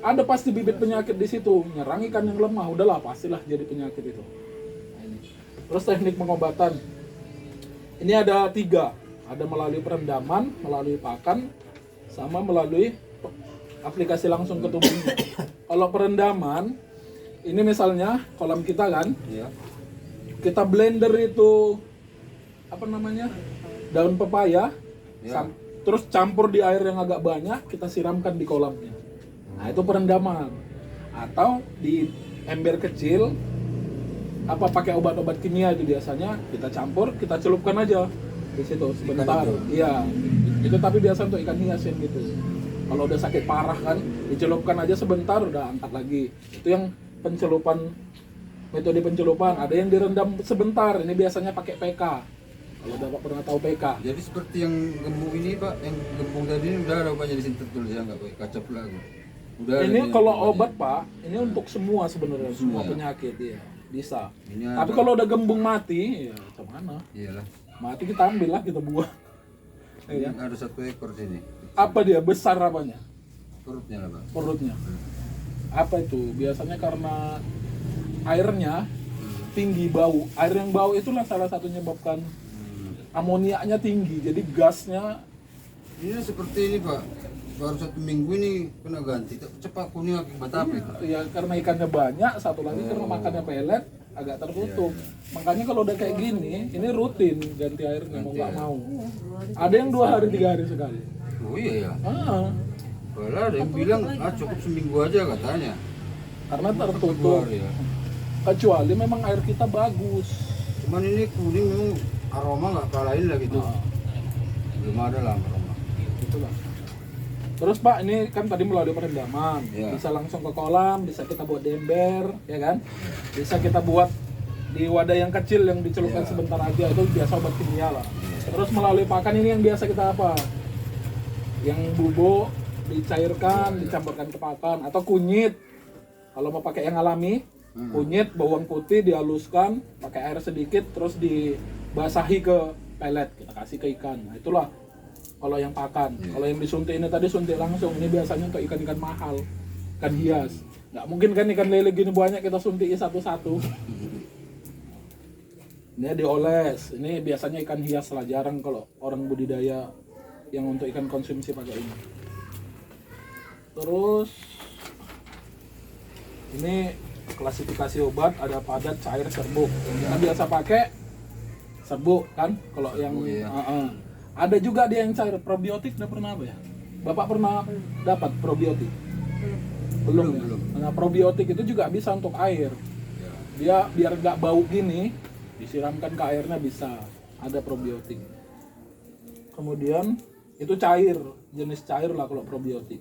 ada pasti bibit penyakit di situ, nyerang ikan yang lemah. Udahlah, pastilah jadi penyakit itu. Nah, ini. Terus teknik pengobatan. Ini ada 3. Ada melalui perendaman, melalui pakan, sama melalui aplikasi langsung ke tubuhnya. Kalau perendaman, ini misalnya kolam kita kan, Iya. kita blender itu daun pepaya, Ya. terus campur di air yang agak banyak, kita siramkan di kolamnya. Nah itu perendaman. Atau di ember kecil, pakai obat-obat kimia itu biasanya kita campur, kita celupkan aja di situ sebentar. Iya, itu tapi biasa untuk ikan hias yang gitu. Kalau udah sakit parah kan, dicelupkan aja sebentar, udah angkat lagi. Itu yang pencelupan, metode pencelupan. Ada yang direndam sebentar, ini biasanya pakai PK. Kalau Bapak pernah tahu PK. Jadi seperti yang gembung ini Pak, yang gembung tadi ini udah ada obatnya di sini tertulis ya, nggak pakai kaca lagi. Udah ada Ini yang kalau obatnya. obat Pak, ini untuk semua sebenarnya, semua ya? penyakit ya, bisa. Ini Tapi ada- kalau udah gembung mati, ya gimana? Iyalah. Mati kita ambil lah, kita buang. Ini Ya. ada 1 ekor sini. Apa dia? Besar apanya? Perutnya lah Pak. Perutnya. Apa itu? Biasanya karena airnya tinggi, bau. Air yang bau itulah salah satu menyebabkan amoniaknya tinggi. Jadi gasnya Ini seperti ini Pak. Baru 1 minggu ini kena ganti. Cepat kuning akibat apa itu? ya karena ikannya banyak, satu lagi karena makannya pelet agak tertutup. Makanya kalau udah kayak gini, ini rutin ganti airnya mau nggak mau. Ada yang 2 hari 3 hari sekali. Oh iya ya. Ah, Ada yang bilang cukup seminggu aja katanya. karena 2 tertutup. hari ya. Kecuali memang air kita bagus. Cuman ini kuning memang aroma nggak kalahin lah gitu. Nah, Belum ada lah aroma. itulah. Terus Pak, ini kan tadi melalui perendaman, Iya. bisa langsung ke kolam, bisa kita buat di ember, ya kan? Bisa kita buat di wadah yang kecil yang dicelupkan Iya. sebentar aja, itu biasa obat kimia lah. Terus melalui pakan ini yang biasa kita apa? Yang bubuk dicairkan, dicampurkan ke pakan, atau kunyit. Kalau mau pakai yang alami, kunyit, bawang putih dihaluskan, pakai air sedikit, terus dibasahi ke pelet, kita kasih ke ikan. Nah, itulah kalau yang pakan. Kalau yang disuntik ini tadi suntik langsung, ini biasanya untuk ikan-ikan mahal, ikan hias. Nggak mungkin kan ikan lele gini banyak kita suntik satu-satu. Ini dioles. Ini biasanya ikan hias lah, jarang kalau orang budidaya yang untuk ikan konsumsi pakai ini. Terus ini klasifikasi obat ada padat, cair, serbuk. Yang kita biasa pakai serbuk kan, kalau yang Iya. ada juga dia yang cair. Probiotik udah pernah apa ya? Bapak pernah dapat probiotik? Belum. Belum. Nah, probiotik itu juga bisa untuk air. Dia biar nggak bau gini, disiramkan ke airnya bisa. Ada probiotik. Kemudian itu cair, jenis cair lah kalau probiotik.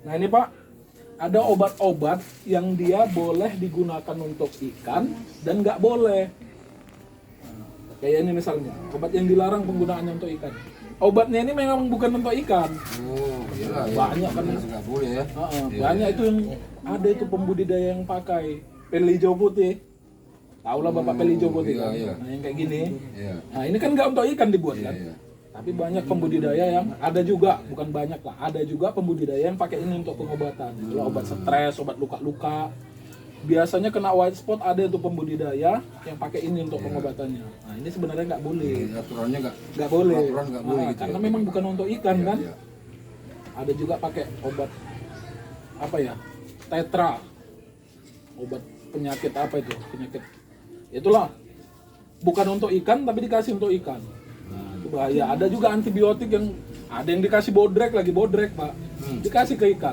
Nah ini Pak, ada obat-obat yang dia boleh digunakan untuk ikan dan nggak boleh. Nah, kayak ini misalnya, obat yang dilarang penggunaannya untuk ikan. Obatnya ini memang bukan untuk ikan. Oh, iyalah. Banyak kan. Nggak boleh ya. Banyak itu yang ada itu pembudidaya yang pakai pel hijau putih. Tahu lah Bapak pel hijau putih kan? iya. Nah yang kayak gini. Iya. Nah ini kan nggak untuk ikan dibuat kan? Iya. Tapi banyak pembudidaya yang ada juga, bukan banyak lah, ada juga pembudidaya yang pakai ini untuk pengobatan. Kalau obat stres, obat luka-luka, biasanya kena white spot ada itu pembudidaya yang pakai ini untuk pengobatannya. Nah ini sebenarnya nggak boleh, Aturannya nggak boleh. aturan nggak boleh Nah, gitu karena ya. memang bukan untuk ikan kan. Iya. Ada juga pakai obat apa ya, tetra, obat penyakit apa itu, penyakit itulah, bukan untuk ikan tapi dikasih untuk ikan. Nah, itu bahaya. Ada juga antibiotik yang ada yang dikasih bodrek Pak, dikasih ke ikan.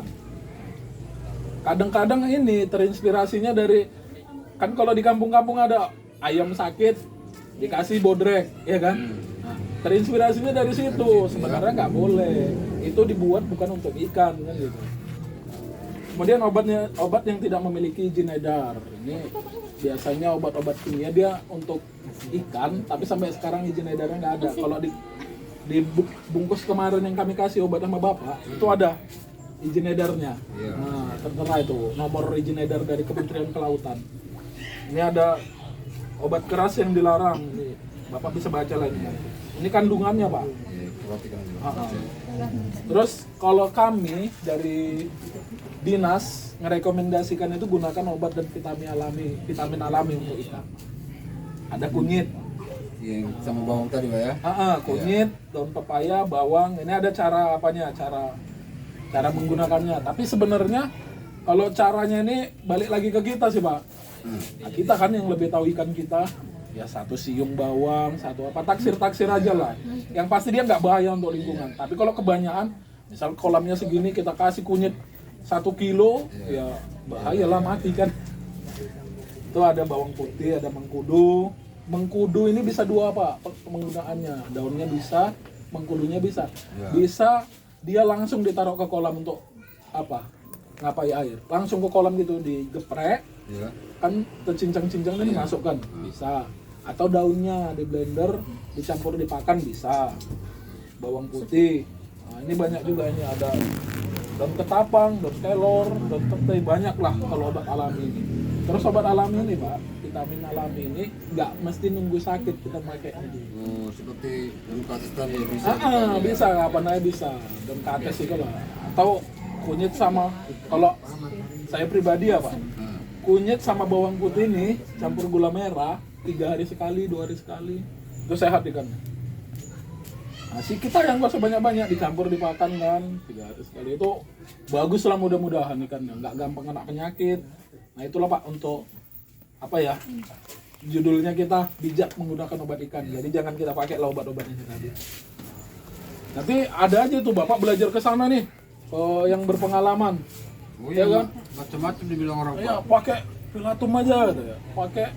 Kadang-kadang ini terinspirasinya dari, kan kalau di kampung-kampung ada ayam sakit dikasih bodrek, ya kan? Nah, terinspirasinya dari situ. Sebenarnya nggak boleh. Itu dibuat bukan untuk ikan kan gitu. Kemudian obat yang tidak memiliki izin edar. Ini biasanya obat-obat kimia dia untuk ikan, tapi sampai sekarang izin edarnya nggak ada. Kalau di bungkus kemarin yang kami kasih obat sama Bapak, itu ada izin edarnya. Iya. Nah, tertera itu nomor izin edar dari Kementerian Kelautan. Ini ada obat keras yang dilarang. Nih, Bapak bisa baca lagi. Ini kandungannya, Pak. Iya, perhatikan dulu. Terus kalau kami dari dinas merekomendasikan itu gunakan obat dan vitamin alami untuk ikan. Ada kunyit, Yang sama bawang tadi Pak ya. kunyit, daun pepaya, bawang. Ini ada cara apanya, cara menggunakannya. Tapi sebenarnya kalau caranya ini balik lagi ke kita sih Pak. Nah, kita kan yang lebih tahu ikan kita. Ya satu siung bawang, satu apa, taksir aja lah. Yang pasti dia nggak bahaya untuk lingkungan. Tapi kalau kebanyakan, misal kolamnya segini kita kasih kunyit 1 kilo, ya bahaya lah, mati kan. Itu ada bawang putih, ada mengkudu. Mengkudu ini bisa dua Pak penggunaannya. Daunnya bisa, mengkudunya bisa. Bisa dia langsung ditaruh ke kolam untuk apa? Ngapai air. Langsung ke kolam gitu, digeprek. Iya. Kan tercincang-cincang kan dimasukkan, bisa. Atau daunnya di blender dicampur dipakan bisa. Bawang putih, nah ini banyak juga, ini ada daun ketapang, daun kelor, daun petai, banyak lah kalau obat alami ini. Terus obat alami ini Pak, vitamin alami ini nggak mesti nunggu sakit kita pakai ini. Oh, seperti kasus tadi bisa. Bisa, kapan aja bisa. Daun kates itu lah. Atau kunyit sama, kalau saya pribadi ya Pak, kunyit sama bawang putih ini campur gula merah 3 hari sekali, 2 hari sekali, itu sehat ikannya. Nah, si kita yang gak usah banyak-banyak dicampur dipakan kan 3 hari sekali, itu bagus lah, mudah-mudahan ikannya nggak gampang kena penyakit. Nah itulah Pak untuk apa ya, judulnya kita bijak menggunakan obat ikan. Jadi jangan kita pakai lah obat-obatnya tadi. Nanti ada aja tuh Bapak belajar ke sana nih, yang berpengalaman. Oh iya, Ya kan? macam-macam dibilang orang Iya, Pak. pakai pilatum aja gitu ya. Pakai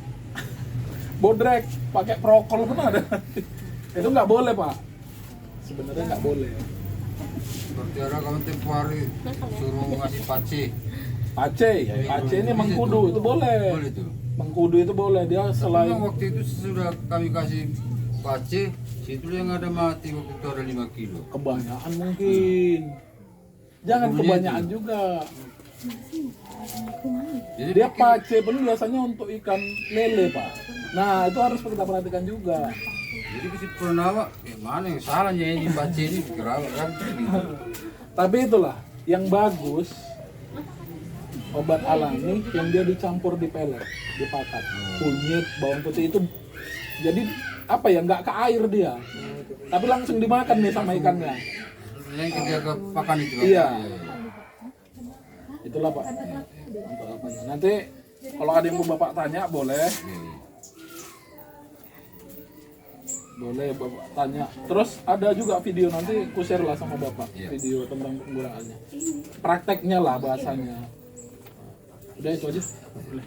bodrek, pakai prokol pun ada. Itu nggak boleh Pak. Sebenarnya nggak boleh. Seperti ada kawan tempo hari suruh ngasih pace. Pace, pace ini mengkudu itu boleh. Boleh tuh. Mengkudu itu boleh, dia Selain selain waktu itu sudah kami kasih pace, situ yang ada mati waktu itu ada 5 kilo. kebanyakan mungkin. Jangan Bumbunya kebanyakan itu. juga. Jadi Dia pace pun biasanya untuk ikan lele Pak. Nah itu harus kita perhatikan juga. Jadi kasi pernah mana yang salahnya ini pace ini kerawat kan gitu. Tapi itulah yang bagus, obat alami yang dia dicampur di pelet, dipakat, kunyit, bawang putih itu. Jadi apa ya, nggak ke air dia, tapi langsung dimakan nih sama ikannya. Yang kita pakan itu. Iya. Itulah Pak. Untuk apanya. Nanti Kalau ada yang mau Bapak tanya boleh. Boleh Bapak tanya. Terus ada juga video nanti ku share lah sama Bapak, video tentang penggunaannya. Prakteknya lah bahasanya. Udah itu aja. Boleh.